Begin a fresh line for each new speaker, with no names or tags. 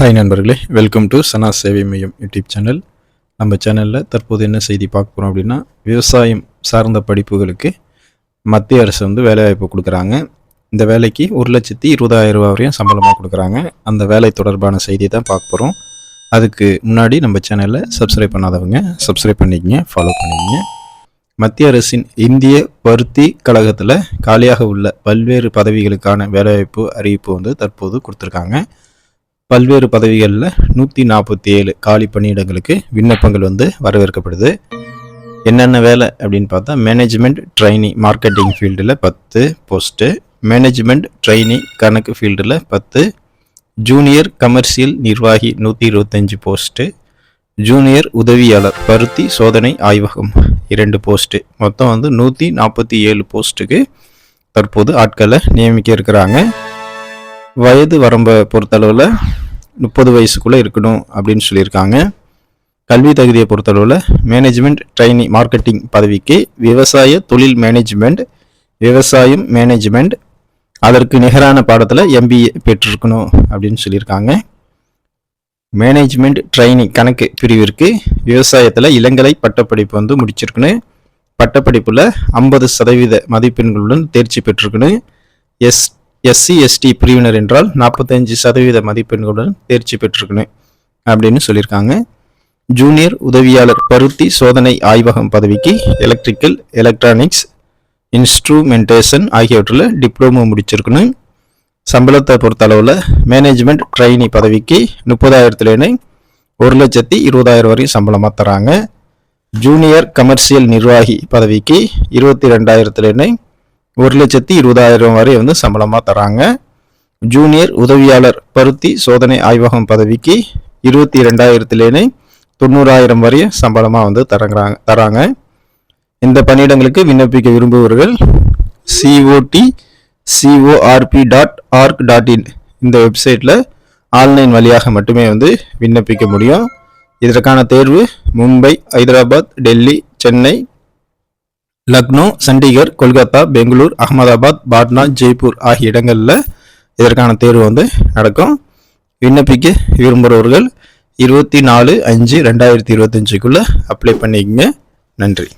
Hi நண்பர்களே, welcome to சனா சேவை மையம் யூடியூப் சேனல். நம்ம சேனலில் தற்போது என்ன செய்தி பார்க்க போகிறோம் அப்படின்னா, விவசாயம் சார்ந்த படிப்புகளுக்கு மத்திய அரசு வேலைவாய்ப்பு கொடுக்குறாங்க. இந்த வேலைக்கு 1,20,000 ரூபா வரையும் சம்பளமாக கொடுக்குறாங்க. அந்த வேலை தொடர்பான செய்தி தான் பார்க்க போகிறோம். அதுக்கு முன்னாடி நம்ம சேனலில் சப்ஸ்கிரைப் பண்ணாதவங்க சப்ஸ்கிரைப் பண்ணிக்கங்க, ஃபாலோ பண்ணிக்கங்க. மத்திய அரசின் இந்திய பருத்தி கழகத்தில் காலியாக உள்ள பல்வேறு பதவிகளுக்கான வேலைவாய்ப்பு அறிவிப்பு தற்போது கொடுத்துருக்காங்க. பல்வேறு பதவிகளில் 147 காலி பணியிடங்களுக்கு விண்ணப்பங்கள் வரவேற்கப்படுது. என்னென்ன வேலை அப்படின்னு பார்த்தா, மேனேஜ்மெண்ட் ட்ரைனி மார்க்கெட்டிங் ஃபீல்டில் 10 போஸ்ட்டு, மேனேஜ்மெண்ட் ட்ரைனி கணக்கு ஃபீல்டில் 10, ஜூனியர் கமர்ஷியல் நிர்வாகி 125 போஸ்ட்டு, ஜூனியர் உதவியாளர் பருத்தி சோதனை ஆய்வகம் 2 போஸ்ட்டு, மொத்தம் 147 போஸ்ட்டுக்கு தற்போது ஆட்களை நியமிக்க இருக்கிறாங்க. வயது வரம்பை பொறுத்தளவில் 30 வயசுக்குள்ளே இருக்கணும் அப்படின்னு சொல்லியிருக்காங்க. கல்வி தகுதியை பொறுத்தளவில் மேனேஜ்மெண்ட் ட்ரைனி மார்க்கெட்டிங் பதவிக்கு விவசாய தொழில் மேனேஜ்மெண்ட், விவசாயம் மேனேஜ்மெண்ட், அதற்கு நிகரான பாடத்தில் MBA பெற்றிருக்கணும் அப்படின்னு சொல்லியிருக்காங்க. மேனேஜ்மெண்ட் ட்ரைனி கணக்கு பிரிவிற்கு விவசாயத்தில் இளங்கலை பட்டப்படிப்பு முடிச்சிருக்கணும். பட்டப்படிப்பில் 50% மதிப்பெண்களுடன் தேர்ச்சி பெற்றிருக்கணும். SC ST பிரிவினர் என்றால் 45% மதிப்பெண்களுடன் தேர்ச்சி பெற்றிருக்கணும் அப்படின்னு சொல்லியிருக்காங்க. ஜூனியர் உதவியாளர் பருத்தி சோதனை ஆய்வகம் பதவிக்கு எலக்ட்ரிக்கல், எலக்ட்ரானிக்ஸ், இன்ஸ்ட்ருமெண்டேஷன் ஆகியவற்றில் டிப்ளமோ முடிச்சிருக்கணும். சம்பளத்தை பொறுத்த அளவில் மேனேஜ்மெண்ட் ட்ரைனி பதவிக்கு 30,000 1,20,000 வரையும் சம்பளமாக தராங்க. ஜூனியர் கமர்ஷியல் நிர்வாகி பதவிக்கு 22,000 1,20,000 வரை சம்பளமாக தராங்க. ஜூனியர் உதவியாளர் பருத்தி சோதனை ஆய்வகம் பதவிக்கு 22,000 90,000 வரை சம்பளமாக தராங்க. இந்த பணியிடங்களுக்கு விண்ணப்பிக்க விரும்புபவர்கள் COT.corp.org.in இந்த வெப்சைட்டில் ஆன்லைன் வழியாக மட்டுமே விண்ணப்பிக்க முடியும். இதற்கான தேர்வு மும்பை, ஹைதராபாத், டெல்லி, சென்னை, லக்னோ, சண்டிகர், கொல்கத்தா, பெங்களூர், அகமதாபாத், பாட்னா, ஜெய்ப்பூர் ஆகிய இடங்களில் இதற்கான தேர்வு நடக்கும். விண்ணப்பிக்க விரும்புகிறவர்கள் 24/5/2025 அப்ளை பண்ணிக்கங்க. நன்றி.